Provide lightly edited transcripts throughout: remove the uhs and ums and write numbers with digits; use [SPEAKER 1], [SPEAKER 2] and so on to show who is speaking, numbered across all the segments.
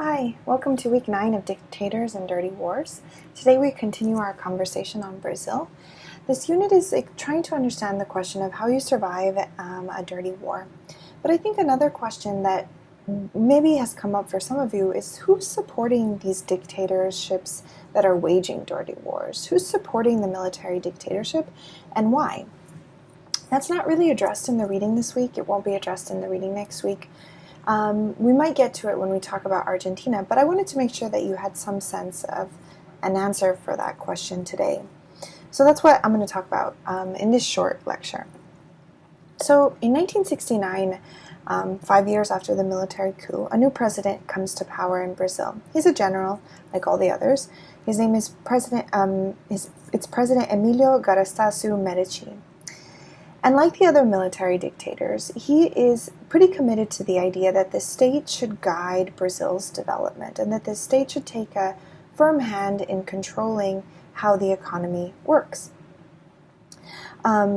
[SPEAKER 1] Hi, welcome to week 9 of Dictators and Dirty Wars. Today we continue our conversation on Brazil. This unit is trying to understand the question of how you survive a dirty war. But I think another question that maybe has come up for some of you is who's supporting these dictatorships that are waging dirty wars? Who's supporting the military dictatorship and why? That's not really addressed in the reading this week. It won't be addressed in the reading next week. We might get to it when we talk about Argentina, but I wanted to make sure that you had some sense of an answer for that question today. So that's what I'm going to talk about in this short lecture. So in 1969, 5 years after the military coup, a new president comes to power in Brazil. He's a general, like all the others. His name is President Emílio Garrastazu Medici. And like the other military dictators, he is pretty committed to the idea that the state should guide Brazil's development and that the state should take a firm hand in controlling how the economy works.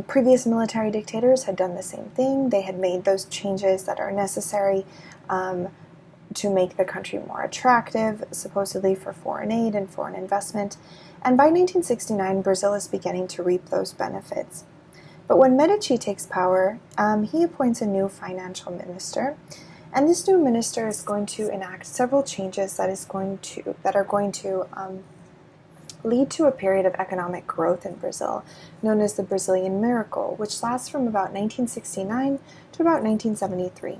[SPEAKER 1] Previous military dictators had done the same thing. They had made those changes that are necessary to make the country more attractive, supposedly for foreign aid and foreign investment. And by 1969, Brazil is beginning to reap those benefits. But when Medici takes power, he appoints a new financial minister, and this new minister is going to enact several changes that are going to lead to a period of economic growth in Brazil, known as the Brazilian Miracle, which lasts from about 1969 to about 1973.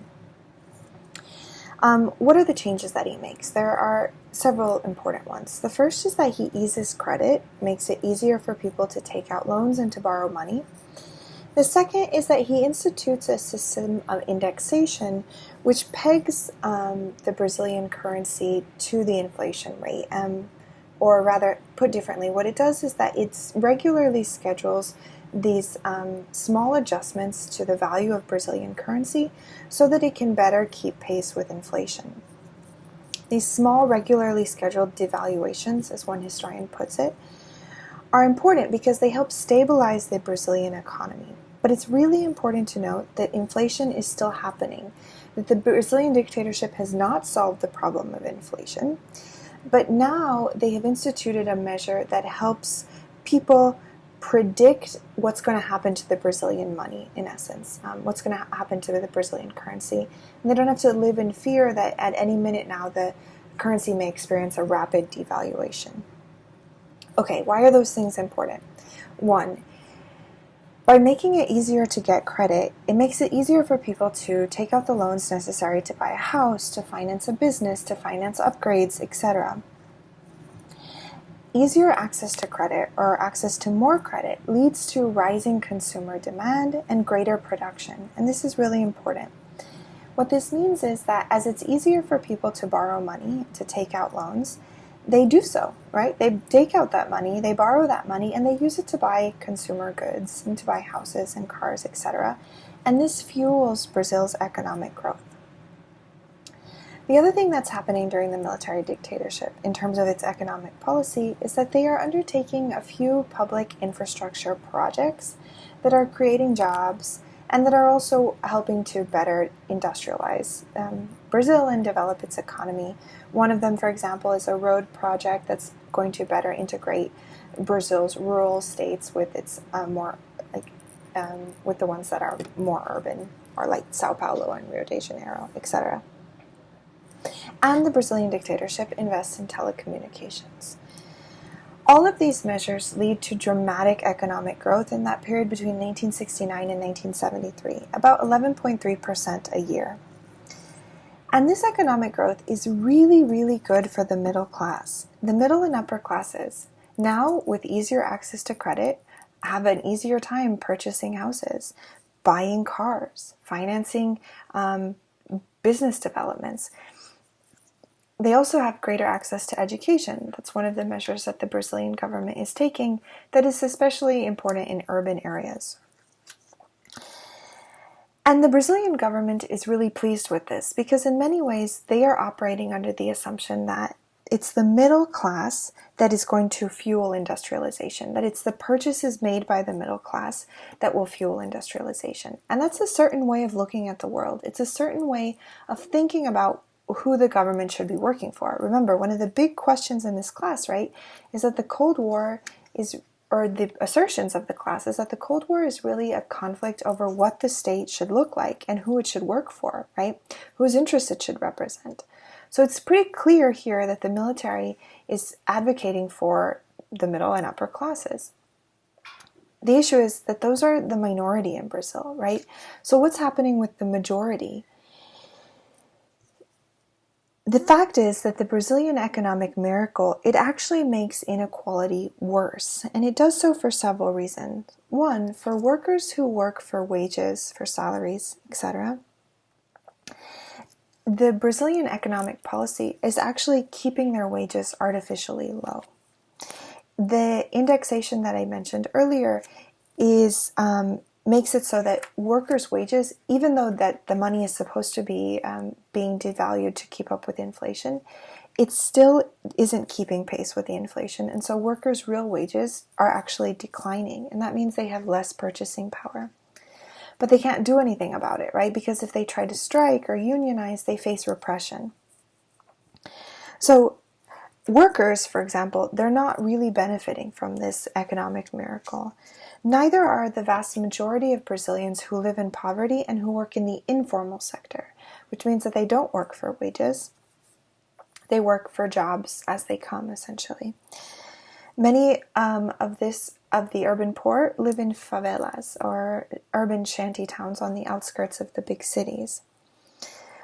[SPEAKER 1] What are the changes that he makes? There are several important ones. The first is that he eases credit, makes it easier for people to take out loans and to borrow money. The second is that he institutes a system of indexation which pegs the Brazilian currency to the inflation rate. Or rather, put differently, what it does is that it regularly schedules these small adjustments to the value of Brazilian currency so that it can better keep pace with inflation. These small, regularly scheduled devaluations, as one historian puts it, are important because they help stabilize the Brazilian economy. But it's really important to note that inflation is still happening, that the Brazilian dictatorship has not solved the problem of inflation, but now they have instituted a measure that helps people predict what's going to happen to the Brazilian money, in essence, what's going to happen to the Brazilian currency. And they don't have to live in fear that at any minute now the currency may experience a rapid devaluation. Okay, why are those things important? One, by making it easier to get credit, it makes it easier for people to take out the loans necessary to buy a house, to finance a business, to finance upgrades, etc. Easier access to credit, or access to more credit, leads to rising consumer demand and greater production, and this is really important. What this means is that as it's easier for people to borrow money, to take out loans, they do so, right? They take out that money, they borrow that money, and they use it to buy consumer goods and to buy houses and cars, etc. And this fuels Brazil's economic growth. The other thing that's happening during the military dictatorship in terms of its economic policy is that they are undertaking a few public infrastructure projects that are creating jobs and that are also helping to better industrialize Brazil and develop its economy. One of them, for example, is a road project that's going to better integrate Brazil's rural states with its with the ones that are more urban, or like Sao Paulo and Rio de Janeiro, etc. And the Brazilian dictatorship invests in telecommunications. All of these measures lead to dramatic economic growth in that period between 1969 and 1973, about 11.3% a year. And this economic growth is really, really good for the middle class. The middle and upper classes, now with easier access to credit, have an easier time purchasing houses, buying cars, financing business developments. They also have greater access to education. That's one of the measures that the Brazilian government is taking that is especially important in urban areas. And the Brazilian government is really pleased with this because in many ways they are operating under the assumption that it's the middle class that is going to fuel industrialization, that it's the purchases made by the middle class that will fuel industrialization. And that's a certain way of looking at the world. It's a certain way of thinking about who the government should be working for. Remember, one of the big questions in this class, right, is that the Cold War is, or the assertions of the class, is that the Cold War is really a conflict over what the state should look like and who it should work for, right? Whose interests it should represent. So it's pretty clear here that the military is advocating for the middle and upper classes. The issue is that those are the minority in Brazil, right? So what's happening with the majority? The fact is that the Brazilian economic miracle, it actually makes inequality worse, and it does so for several reasons. One, for workers who work for wages, for salaries, etc., the Brazilian economic policy is actually keeping their wages artificially low. The indexation that I mentioned earlier is makes it so that workers' wages, even though that the money is supposed to be being devalued to keep up with inflation, it still isn't keeping pace with the inflation. And so workers' real wages are actually declining, and that means they have less purchasing power. But they can't do anything about it, right? Because if they try to strike or unionize, they face repression. So workers, for example, they're not really benefiting from this economic miracle. Neither are the vast majority of Brazilians who live in poverty and who work in the informal sector, which means that they don't work for wages. They work for jobs as they come, essentially. Many of the urban poor live in favelas, or urban shanty towns on the outskirts of the big cities.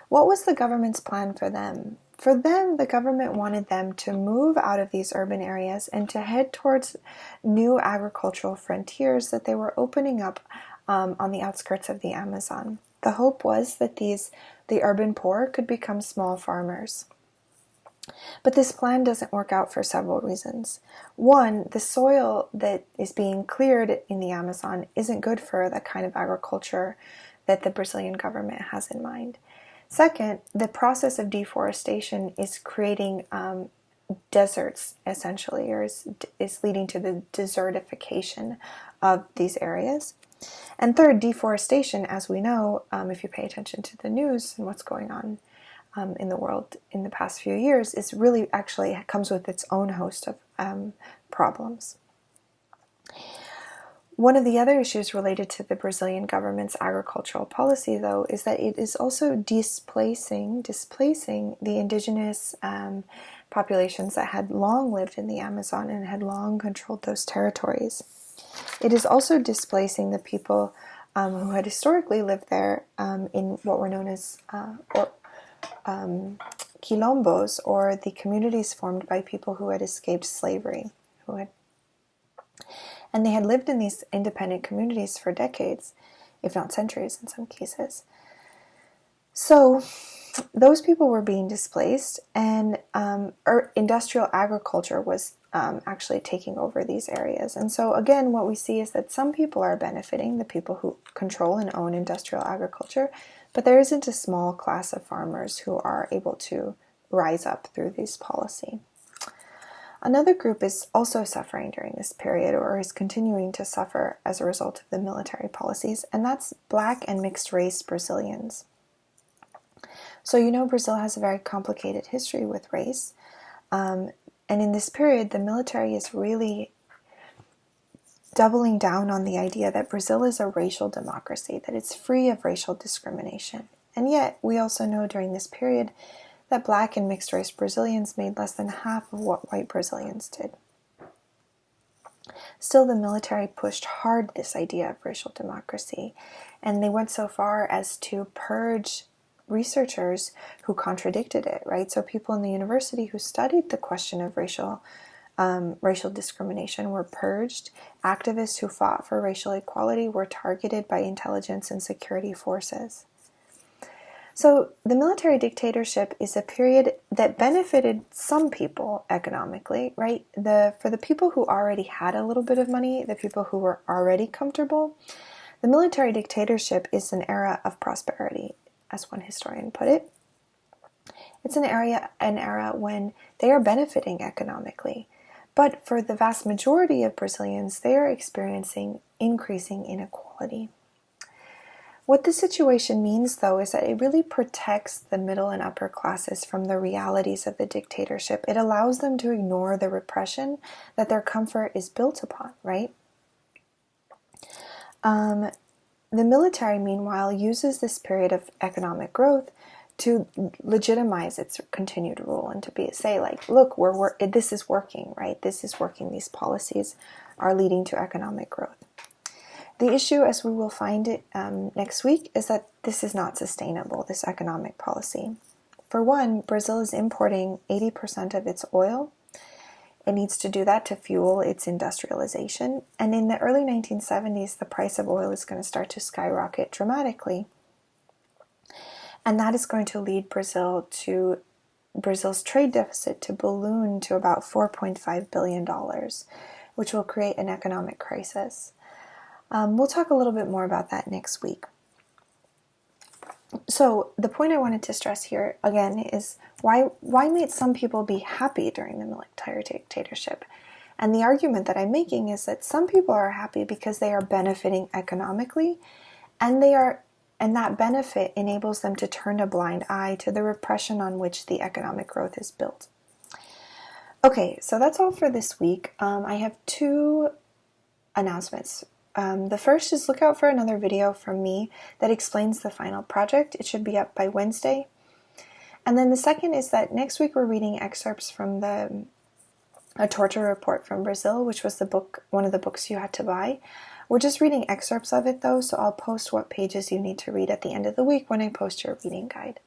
[SPEAKER 1] What was the government's plan for them? For them, the government wanted them to move out of these urban areas and to head towards new agricultural frontiers that they were opening up on the outskirts of the Amazon. The hope was that the urban poor could become small farmers. But this plan doesn't work out for several reasons. One, the soil that is being cleared in the Amazon isn't good for the kind of agriculture that the Brazilian government has in mind. Second, the process of deforestation is creating deserts, essentially, or is leading to the desertification of these areas. And third, deforestation, as we know, if you pay attention to the news and what's going on in the world in the past few years, is really actually comes with its own host of problems. One of the other issues related to the Brazilian government's agricultural policy, though, is that it is also displacing the indigenous populations that had long lived in the Amazon and had long controlled those territories. It is also displacing the people who had historically lived there in what were known as quilombos, or the communities formed by people who had escaped slavery, and they had lived in these independent communities for decades, if not centuries in some cases. So those people were being displaced, and industrial agriculture was actually taking over these areas. And so again, what we see is that some people are benefiting, the people who control and own industrial agriculture, but there isn't a small class of farmers who are able to rise up through this policy. Another group is also suffering during this period, or is continuing to suffer as a result of the military policies, and that's Black and mixed-race Brazilians. So you know Brazil has a very complicated history with race, and in this period the military is really doubling down on the idea that Brazil is a racial democracy, that it's free of racial discrimination. And yet we also know during this period that Black and mixed-race Brazilians made less than half of what white Brazilians did. Still, the military pushed hard this idea of racial democracy, and they went so far as to purge researchers who contradicted it, right? So people in the university who studied the question of racial discrimination were purged. Activists who fought for racial equality were targeted by intelligence and security forces. So the military dictatorship is a period that benefited some people economically, right? For the people who already had a little bit of money, the people who were already comfortable, the military dictatorship is an era of prosperity, as one historian put it. It's an era when they are benefiting economically. But for the vast majority of Brazilians, they are experiencing increasing inequality. What this situation means, though, is that it really protects the middle and upper classes from the realities of the dictatorship. It allows them to ignore the repression that their comfort is built upon, right? The military, meanwhile, uses this period of economic growth to legitimize its continued rule and to say, like, look, this is working, right? This is working. These policies are leading to economic growth. The issue, as we will find it next week, is that this is not sustainable, this economic policy. For one, Brazil is importing 80% of its oil. It needs to do that to fuel its industrialization. And in the early 1970s, the price of oil is going to start to skyrocket dramatically. And that is going to lead Brazil's trade deficit to balloon to about $4.5 billion, which will create an economic crisis. We'll talk a little bit more about that next week. So the point I wanted to stress here, again, is why might some people be happy during the military dictatorship? And the argument that I'm making is that some people are happy because they are benefiting economically, and that benefit enables them to turn a blind eye to the repression on which the economic growth is built. Okay, so that's all for this week. I have 2 announcements. The first is look out for another video from me that explains the final project. It should be up by Wednesday. And then the second is that next week we're reading excerpts from A Torture Report from Brazil, which was one of the books you had to buy. We're just reading excerpts of it though, so I'll post what pages you need to read at the end of the week when I post your reading guide.